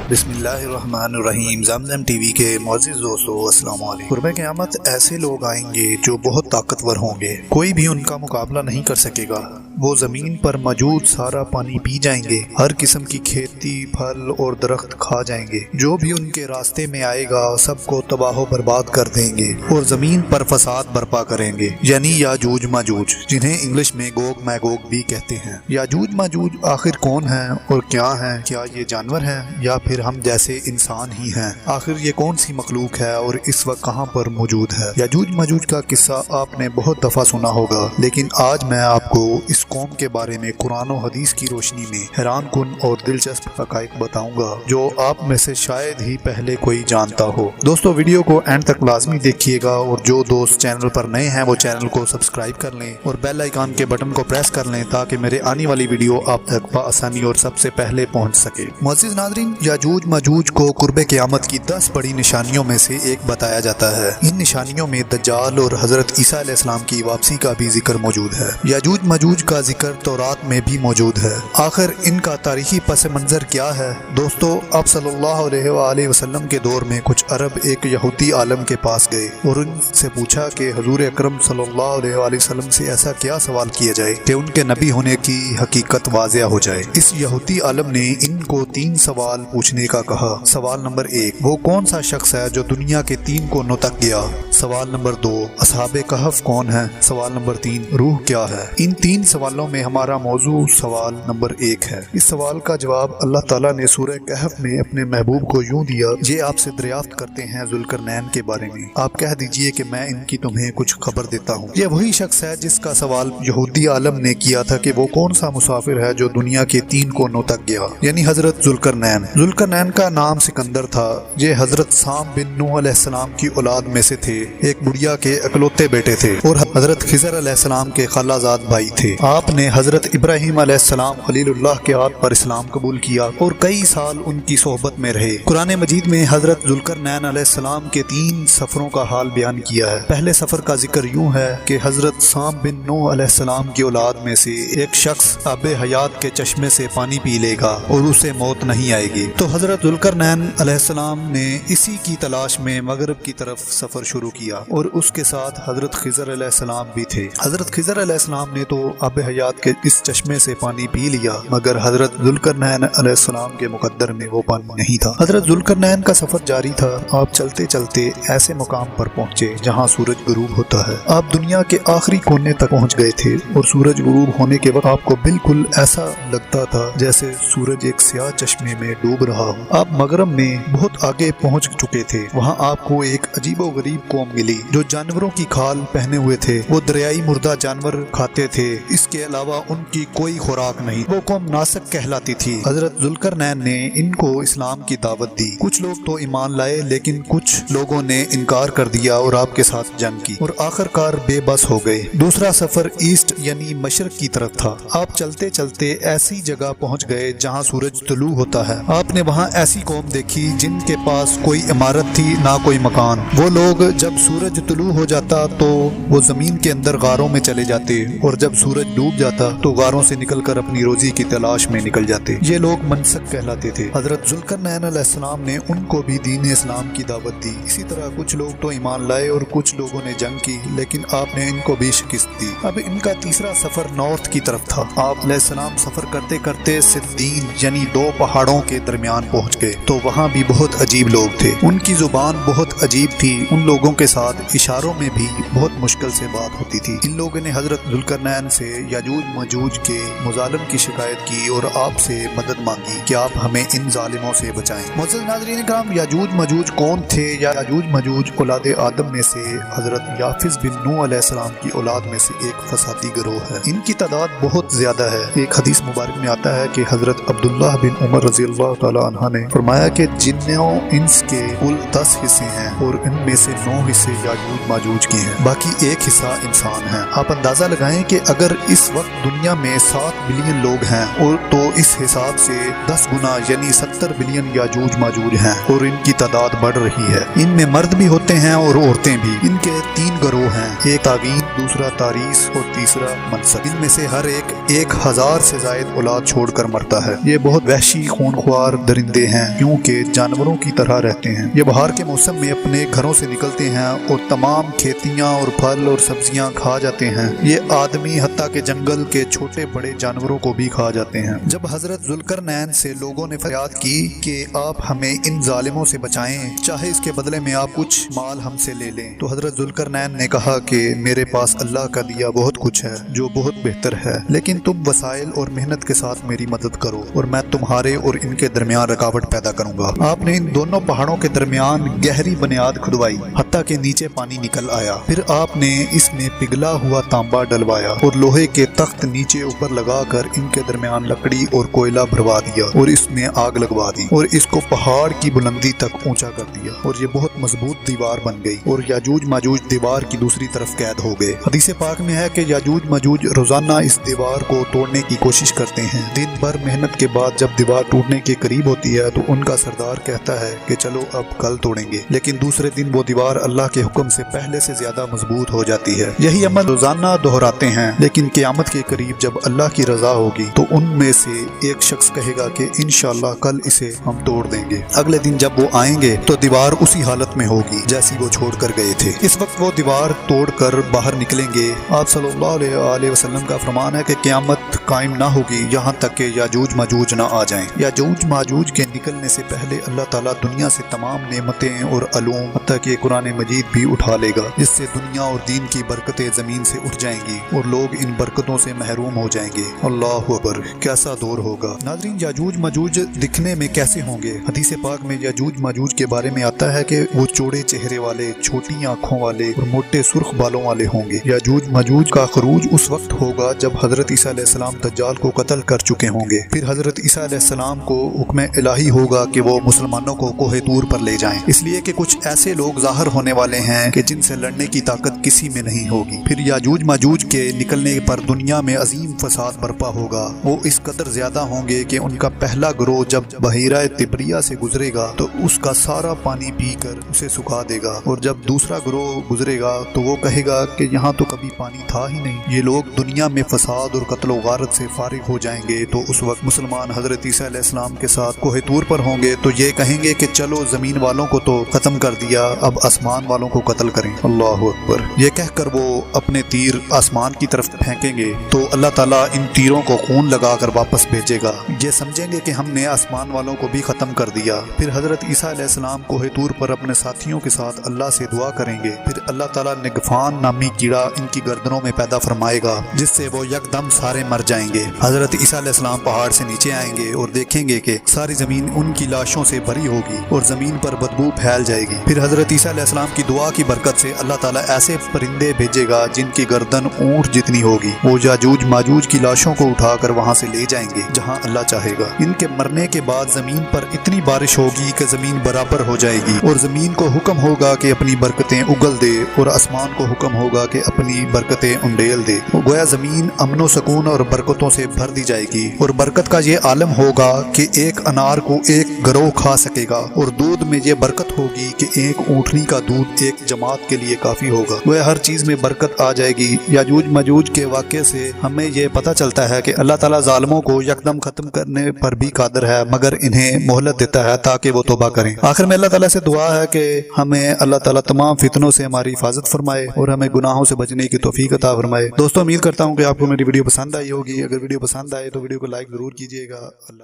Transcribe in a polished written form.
بسم اللہ الرحمن الرحیم۔ زمزم ٹی وی کے معزز دوستو السلام علیکم۔ قرب قیامت ایسے لوگ آئیں گے جو بہت طاقتور ہوں گے، کوئی بھی ان کا مقابلہ نہیں کر سکے گا۔ وہ زمین پر موجود سارا پانی پی جائیں گے، ہر قسم کی کھیتی، پھل اور درخت کھا جائیں گے، جو بھی ان کے راستے میں آئے گا سب کو تباہ و برباد کر دیں گے اور زمین پر فساد برپا کریں گے، یعنی یاجوج ماجوج، جنہیں انگلش میں گوگ میگوگ بھی کہتے ہیں۔ یاجوج ماجوج آخر کون ہیں اور کیا ہیں؟ کیا یہ جانور ہیں یا پھر ہم جیسے انسان ہی ہیں؟ آخر یہ کون سی مخلوق ہے اور اس وقت کہاں پر موجود ہے؟ یاجوج ماجوج کا قصہ آپ نے بہت دفعہ سنا ہوگا، لیکن آج میں آپ کو اس قوم کے بارے میں قرآن و حدیث کی روشنی میں حیران کن اور دلچسپ حقائق بتاؤں گا جو آپ میں سے شاید ہی پہلے کوئی جانتا ہو۔ دوستو ویڈیو کو اینڈ تک لازمی دیکھیے گا، اور جو دوست چینل پر نئے ہیں وہ چینل کو سبسکرائب کر لیں اور بیل آئیکن کے بٹن کو پریس کر لیں تاکہ میرے آنے والی ویڈیو آپ تک بآسانی اور سب سے پہلے پہنچ سکے۔ معزز ناظرین، یاجوج ماجوج کو قرب قیامت کی 10 بڑی نشانیوں میں سے ایک بتایا جاتا ہے۔ ان نشانیوں میں دجال اور حضرت عیسیٰ علیہ السلام کی واپسی کا بھی ذکر موجود ہے۔ یاجوج ماجوج کا ذکر تورات میں بھی موجود ہے۔ آخر ان کا تاریخی پس منظر کیا ہے؟ دوستو، آپ صلی اللہ علیہ وآلہ وسلم کے دور میں کچھ عرب ایک یہودی عالم کے پاس گئے اور ان سے پوچھا کہ حضور اکرم صلی اللہ علیہ وآلہ وسلم سے ایسا کیا سوال کیا جائے کہ ان کے نبی ہونے کی حقیقت واضح ہو جائے۔ اس یہودی عالم نے ان کو 3 سوال پوچھنے کا کہا۔ سوال نمبر 1، وہ کون سا شخص ہے جو دنیا کے 3 کونوں تک گیا؟ سوال نمبر 2، اصحاب کہف کون ہیں؟ سوال نمبر 3، روح کیا ہے؟ ان 3 سوالوں میں ہمارا موضوع سوال نمبر 1 ہے۔ اس سوال کا جواب اللہ تعالیٰ نے سورہ کہف میں اپنے محبوب کو یوں دیا، یہ آپ سے دریافت کرتے ہیں ذوالقرنین کے بارے میں، آپ کہہ دیجئے کہ میں ان کی تمہیں کچھ خبر دیتا ہوں۔ یہ وہی شخص ہے جس کا سوال یہودی عالم نے کیا تھا کہ وہ کون سا مسافر ہے جو دنیا کے 3 کونوں تک گیا، یعنی حضرت ذوالقرنین۔ ذوالقرنین کا نام سکندر تھا۔ یہ حضرت سام بن نوح علیہ السلام کی اولاد میں سے تھے، ایک بڑھیا کے اکلوتے بیٹے تھے اور حضرت خضر علیہ السلام کے خالہ زاد بھائی تھے۔ آپ نے حضرت ابراہیم علیہ السلام خلیل اللہ کے ہاتھ پر اسلام قبول کیا اور کئی سال ان کی صحبت میں رہے۔ قرآن مجید میں حضرت ذوالقرنین علیہ السلام کے 3 سفروں کا حال بیان کیا ہے۔ پہلے سفر کا ذکر یوں ہے کہ حضرت سام بن نوح علیہ السلام کی اولاد میں سے ایک شخص آب حیات کے چشمے سے پانی پی لے گا اور اسے موت نہیں آئے گی، تو حضرت ذوالقرنین علیہ السلام نے اسی کی تلاش میں مغرب کی طرف سفر شروع کیا اور اس کے ساتھ حضرت خضر علیہ السلام بھی تھے۔ حضرت خضر علیہ السلام نے تو آب حیات کے اس چشمے سے پانی پی لیا، مگر حضرت ذوالقرنین علیہ السلام کے مقدر میں وہ پانی نہیں تھا۔ حضرت ذوالقرنین کا سفر جاری تھا۔ آپ چلتے چلتے ایسے مقام پر پہنچے جہاں سورج غروب ہوتا ہے۔ آپ دنیا کے آخری کونے تک پہنچ گئے تھے اور سورج غروب ہونے کے وقت آپ کو بالکل ایسا لگتا تھا جیسے سورج ایک سیاہ چشمے میں ڈوب رہا ہو۔ آپ مغرب میں بہت آگے پہنچ چکے تھے۔ وہاں آپ کو ایک عجیب و غریب قوم ملی جو جانوروں کی کھال پہنے ہوئے تھے۔ وہ دریائی مردہ جانور کھاتے تھے، اس کے علاوہ ان کی کوئی خوراک نہیں۔ وہ قوم ناسک کہلاتی تھی۔ حضرت ذوالقرنین نے ان کو اسلام کی دعوت دی۔ کچھ لوگ تو ایمان لائے لیکن کچھ لوگوں نے انکار کر دیا اور آپ کے ساتھ جنگ کی اور آخر کار بے بس ہو گئے۔ دوسرا سفر ایسٹ یعنی مشرق کی طرف تھا۔ آپ چلتے چلتے ایسی جگہ پہنچ گئے جہاں سورج طلوع ہوتا ہے۔ آپ نے وہاں ایسی قوم دیکھی جن کے پاس کوئی عمارت تھی نہ کوئی مکان۔ وہ لوگ جب سورج طلوع ہو جاتا تو وہ زمین کے اندر غاروں میں چلے جاتے اور جب سورج ڈوب جاتا تو غاروں سے نکل کر اپنی روزی کی تلاش میں نکل جاتے۔ یہ لوگ منسک کہلاتے تھے۔ حضرت ذوالقرنین علیہ السلام نے ان کو بھی دین اسلام کی دعوت دی۔ اسی طرح کچھ لوگ تو ایمان لائے اور کچھ لوگوں نے جنگ کی، لیکن آپ نے ان کو بھی شکست دی۔ اب ان کا تیسرا سفر نارتھ کی طرف تھا۔ آپ علیہ السلام سفر کرتے کرتے سدین یعنی 2 پہاڑوں کے درمیان پہنچ گئے تو وہاں بھی بہت عجیب لوگ تھے۔ ان کی زبان بہت عجیب تھی۔ ان لوگوں کے ساتھ اشاروں میں بھی بہت مشکل سے بات ہوتی تھی۔ ان لوگوں نے حضرت ذوالقرنین سے یاجوج ماجوج کے مظالم کی شکایت کی اور آپ سے مدد مانگی کہ آپ ہمیں ان ظالموں سے بچائیں۔ معزز ناظرین کرام، یاجوج ماجوج کون تھے؟ یاجوج ماجوج اولاد آدم میں سے حضرت یافس بن نوح علیہ السلام کی اولاد میں سے ایک فسادی گروہ ہے۔ ان کی تعداد بہت زیادہ ہے۔ ایک حدیث مبارک میں آتا ہے کہ حضرت عبداللہ بن عمر رضی اللہ تعالی عنہ نے فرمایا کہ جنوں انس کے کل 10 حصے ہیں اور ان میں سے 9 حصے یاجوج ماجوج کے ہیں، باقی ایک حصہ انسان ہیں۔ آپ اندازہ لگائیں کہ اگر اس وقت دنیا میں 7 بلین لوگ ہیں اور تو اس حساب سے 10 گنا یعنی 70 بلین یاجوج ماجوج ہیں، اور ان کی تعداد بڑھ رہی ہے۔ ان میں مرد بھی ہوتے ہیں اور عورتیں بھی۔ ان کے 3 گروہ ہیں، ایک تعوین، دوسرا تاریس اور تیسرا منصب۔ ان میں سے ہر ایک 1000 سے زائد اولاد چھوڑ کر مرتا ہے۔ یہ بہت وحشی خونخوار درندے ہیں کیونکہ جانوروں کی طرح رہتے ہیں۔ یہ بہار کے موسم میں اپنے گھروں سے نکلتے ہیں اور تمام کھیتیاں اور پھل اور سبزیاں کھا جاتے ہیں۔ یہ آدمی حتیٰ کہ جنگل کے چھوٹے بڑے جانوروں کو بھی کھا جاتے ہیں۔ جب حضرت ذوالقرنین سے لوگوں نے فریاد کی کہ آپ ہمیں ان ظالموں سے بچائیں، چاہے اس کے بدلے میں آپ کچھ مال ہم سے لے لیں، تو حضرت ذوالقرنین نے کہا کہ میرے پاس اللہ کا دیا بہت کچھ ہے جو بہت بہتر ہے، لیکن تم وسائل اور محنت کے ساتھ میری مدد کرو اور میں تمہارے اور ان کے درمیان رکاوٹ پیدا کروں گا۔ آپ نے ان دونوں پہاڑوں کے درمیان گہری بنیاد کھدوائی حتیٰ کہ نیچے پانی نکل آیا۔ پھر آپ نے اس میں پگھلا ہوا تانبا ڈلوایا اور لوہے کے تخت نیچے اوپر لگا کر ان کے درمیان لکڑی اور کوئلہ بھروا دیا اور اس میں آگ لگوا دی اور اس کو پہاڑ کی بلندی تک اونچا کر دیا، اور یہ بہت مضبوط دیوار بن گئی اور یاجوج ماجوج دیوار کی دوسری طرف قید ہو گئے۔ حدیث پاک میں ہے کہ یاجوج ماجوج روزانہ اس دیوار کو توڑنے کی کوشش کرتے ہیں۔ دن بھر محنت کے بعد جب دیوار ٹوٹنے کے قریب ہوتی ہے تو ان کا سردار کہتا ہے کہ چلو اب کل توڑیں گے، لیکن دوسرے دن وہ دیوار اللہ کے حکم سے پہلے سے زیادہ مضبوط ہو جاتی ہے۔ یہی عمل روزانہ دہراتے ہیں، لیکن قیامت کے قریب جب اللہ کی رضا ہوگی تو ان میں سے ایک شخص کہے گا کہ انشاءاللہ کل اسے ہم توڑ دیں گے۔ اگلے دن جب وہ آئیں گے تو دیوار اسی حالت میں ہوگی جیسی وہ چھوڑ کر گئے تھے۔ اس وقت وہ دیوار توڑ کر باہر نکلیں گے۔ آپ صلی اللہ علیہ وسلم کا فرمان ہے کہ قیامت قائم نہ ہوگی یہاں تک کہ یاجوج ماجوج نہ آ جائیں۔ یاجوج ماجوج کے نکلنے سے پہلے اللہ تعالیٰ دنیا سے تمام نعمتیں اور علوم حتیٰ کہ قرآن مجید بھی اٹھا لے گا، جس سے دنیا اور دین کی برکتیں زمین سے اٹھ جائیں گی اور لوگ ان برکتوں سے محروم ہو جائیں گے۔ اللہ اکبر، کیسا دور ہوگا۔ ناظرین، یاجوج ماجوج دکھنے میں کیسے ہوں گے؟ حدیث پاک میں یاجوج ماجوج کے بارے میں آتا ہے کہ وہ چوڑے چہرے والے، چھوٹی آنکھوں والے اور موٹے سرخ بالوں والے ہوں گے۔ یاجوج ماجوج کا خروج اس وقت ہوگا جب حضرت عیسیٰ علیہ السلام دجال کو قتل کر چکے ہوں گے۔ پھر حضرت عیسیٰ علیہ السلام کو حکم الہی ہوگا کہ وہ مسلمانوں کو کوہ طور پر لے جائیں، اس لیے کہ کچھ ایسے لوگ ظاہر ہونے والے ہیں کہ جن سے لڑنے کی طاقت کسی میں نہیں ہوگی۔ پھر یاجوج ماجوج کے نکلنے پر دنیا میں عظیم فساد برپا ہوگا۔ وہ اس قدر زیادہ ہوں گے کہ ان کا پہلا گروہ جب بحیرہ تبریہ سے گزرے گا تو اس کا سارا پانی پی کر اسے سکھا دے گا، اور جب دوسرا گروہ گزرے گا تو وہ کہے گا کہ یہاں تو کبھی پانی تھا ہی نہیں۔ یہ لوگ دنیا میں فساد اور قتل و غارت سے فارغ ہو جائیں گے تو اس وقت مسلمان حضرت عیسیٰ علیہ السلام کے ساتھ کوہ طور پر ہوں گے تو یہ کہیں گے کہ چلو زمین والوں کو تو ختم کر دیا، اب آسمان والوں کو قتل کریں۔ اللہ اکبر۔ یہ کہہ کر وہ اپنے تیر آسمان کی طرف پھینکیں گے تو اللہ تعالیٰ ان تیروں کو خون لگا کر واپس بھیجے گا۔ یہ سمجھیں گے کہ ہم نے آسمان والوں کو بھی ختم کر دیا۔ پھر حضرت عیسیٰ علیہ السلام کوہ طور پر اپنے ساتھیوں کے ساتھ اللہ سے دعا کریں گے۔ پھر اللہ تعالیٰ نگفان نامی کیڑا ان کی گردنوں میں پیدا فرمائے گا جس سے وہ یکدم سارے مر جائیں گے۔ حضرت عیسیٰ علیہ السلام پہاڑ سے نیچے آئیں گے اور دیکھیں گے کہ ساری زمین ان کی لاشوں سے بھری ہوگی اور زمین پر بدبو پھیل جائے گی۔ پھر حضرت عیسیٰ علیہ السلام کی دعا کی برکت سے اللہ تعالیٰ ایسے پرندے بھیجے گا جن کی گردن اونٹ جتنی ہوگی، وہ یاجوج ماجوج کی لاشوں کو اٹھا کر وہاں سے لے جائیں گے جہاں اللہ چاہے گا۔ ان کے مرنے کے بعد زمین پر اتنی بارش ہوگی کہ زمین برابر ہو جائے گی، اور زمین کو حکم ہوگا کہ اپنی برکتیں اگل دے اور آسمان کو حکم ہوگا کہ اپنی برکتیں انڈیل دے۔ گویا زمین امن و سکون اور برکتوں سے بھر دی جائے گی، اور برکت کا یہ عالم ہوگا کہ ایک انار کو ایک گروہ کھا سکے گا، اور دودھ میں یہ برکت ہوگی کہ ایک اونٹنی کا دودھ ایک جماعت کے لیے کافی ہوگا۔ گویا ہر چیز میں برکت آ جائے گی۔ یاجوج ماجوج کے واقعے سے ہمیں یہ پتہ چلتا ہے کہ اللہ تعالیٰ ظالموں کو یکدم ختم کرنے پر بھی قادر ہے، مگر انہیں مہلت دیتا ہے تاکہ وہ توبہ کریں۔ آخر میں اللہ تعالیٰ سے دعا ہے کہ ہمیں اللہ تعالیٰ تمام فتنوں سے ہماری حفاظت فرمائے اور ہمیں گناہوں سے بچنے کی توفیق عطا فرمائے۔ دوستو، امید کرتا ہوں کہ آپ کو میری ویڈیو پسند آئی ہوگی۔ اگر ویڈیو پسند آئے تو ویڈیو کو لائک ضرور کیجیے گا۔ اللہ